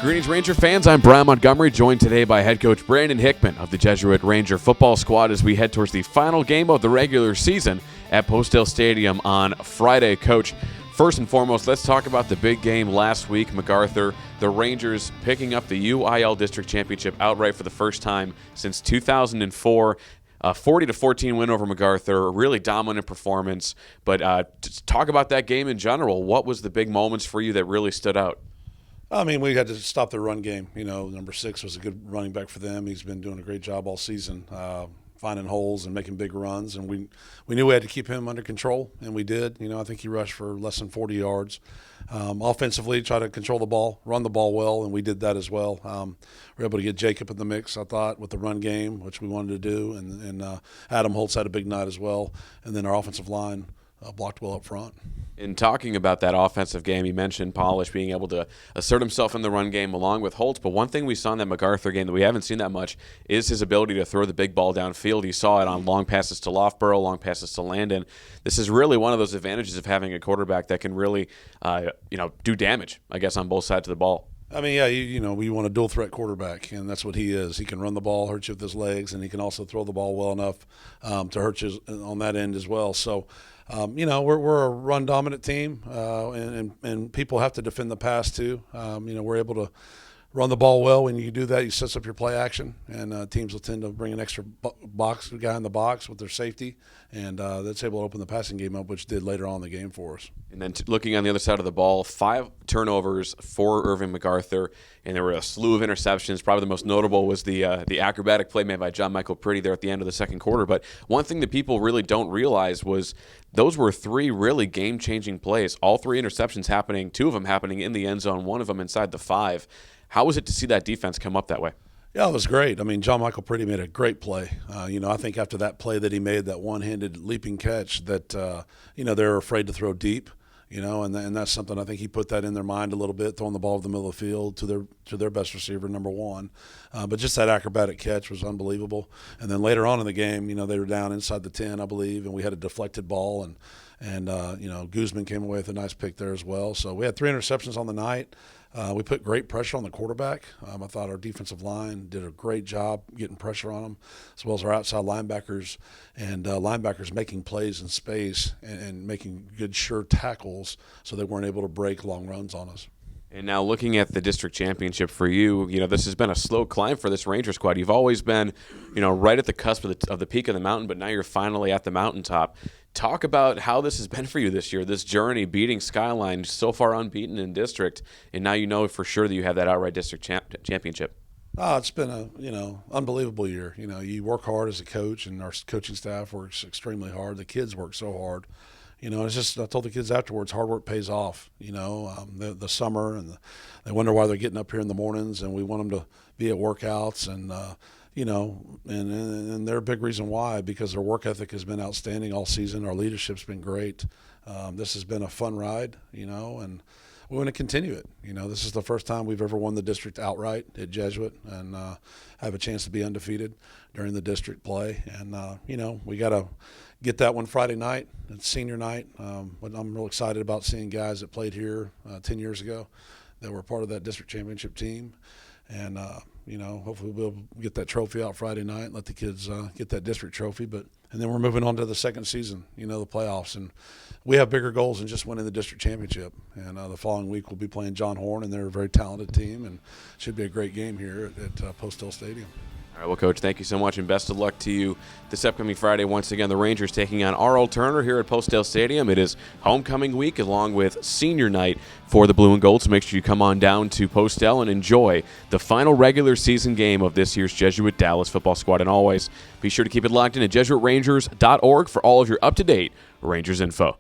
Greetings, Ranger fans. I'm Bryan Montgomery, joined today by head coach Bryan Hickman of the Jesuit Ranger football squad as we head towards the final game of the regular season at Postdale Stadium on Friday. Coach, first and foremost, let's talk about the big game last week, MacArthur. The Rangers picking up the UIL District Championship outright for the first time since 2004. 40-14 win over MacArthur, a really dominant performance. But talk about that game in general. What was the big moments for you that really stood out? I mean, we had to stop the run game. You know, number 6 was a good running back for them. He's been doing a great job all season, finding holes and making big runs. And we knew we had to keep him under control, and we did. You know, I think he rushed for less than 40 yards. Offensively, try to control the ball, run the ball well, and we did that as well. We were able to get Jacob in the mix, I thought, with the run game, which we wanted to do. And Adam Holtz had a big night as well. And then our offensive line blocked well up front. In talking about that offensive game, you mentioned Polish being able to assert himself in the run game along with Holtz, but one thing we saw in that MacArthur game that we haven't seen that much is his ability to throw the big ball downfield. You saw it on long passes to Loughborough, long passes to Landon. This is really one of those advantages of having a quarterback that can really do damage, I guess, on both sides of the ball. I mean, yeah, we want a dual-threat quarterback, and that's what he is. He can run the ball, hurt you with his legs, and he can also throw the ball well enough to hurt you on that end as well. So, we're a run-dominant team, and people have to defend the pass too. We're able to run the ball well. When you do that, you set up your play action, and teams will tend to bring an extra guy in the box with their safety, and that's able to open the passing game up, which did later on in the game for us. And then looking on the other side of the ball, 5 turnovers for Irving MacArthur, and there were a slew of interceptions. Probably the most notable was the acrobatic play made by John Michael Pretty there at the end of the second quarter. But one thing that people really don't realize was those were 3 really game-changing plays. All 3 interceptions happening, 2 of them happening in the end zone, 1 of them inside the 5. How was it to see that defense come up that way? Yeah, it was great. I mean, John Michael Pretty made a great play. I think after that play that he made, that one-handed leaping catch, that they're afraid to throw deep. And that's something I think he put that in their mind a little bit, throwing the ball over the middle of the field to their best receiver, number 1. But just that acrobatic catch was unbelievable. And then later on in the game, they were down inside the 10, I believe, and we had a deflected ball, and Guzman came away with a nice pick there as well. So we had 3 interceptions on the night. We put great pressure on the quarterback. I thought our defensive line did a great job getting pressure on him, as well as our outside linebackers and linebackers making plays in space and making good, sure tackles so they weren't able to break long runs on us. And now looking at the district championship for you, this has been a slow climb for this Ranger squad. You've always been, right at the cusp of the peak of the mountain, but now you're finally at the mountaintop. Talk about how this has been for you this year, this journey, beating Skyline, so far unbeaten in district, and now you know for sure that you have that outright district championship. It's been a unbelievable year. You work hard as a coach, and our coaching staff works extremely hard. The kids work so hard. It's just, I told the kids afterwards, hard work pays off. The summer, and they wonder why they're getting up here in the mornings, and we want them to be at workouts, and and they're a big reason why, because their work ethic has been outstanding all season. Our leadership's been great. This has been a fun ride, and we want to continue it. This is the first time we've ever won the district outright at Jesuit, and have a chance to be undefeated during the district play. And, we got to get that one Friday night. It's senior night. But I'm real excited about seeing guys that played here 10 years ago that were part of that district championship team. And, hopefully we'll get that trophy out Friday night and let the kids get that district trophy. And then we're moving on to the second season, the playoffs. And we have bigger goals than just winning the district championship. And the following week we'll be playing John Horn, and they're a very talented team, and should be a great game here at Postdale Stadium. All right, well, Coach, thank you so much, and best of luck to you this upcoming Friday. Once again, the Rangers taking on R.L. Turner here at Postdale Stadium. It is homecoming week along with senior night for the Blue and Gold, so make sure you come on down to Postdale and enjoy the final regular season game of this year's Jesuit Dallas football squad. And always, be sure to keep it locked in at JesuitRangers.org for all of your up-to-date Rangers info.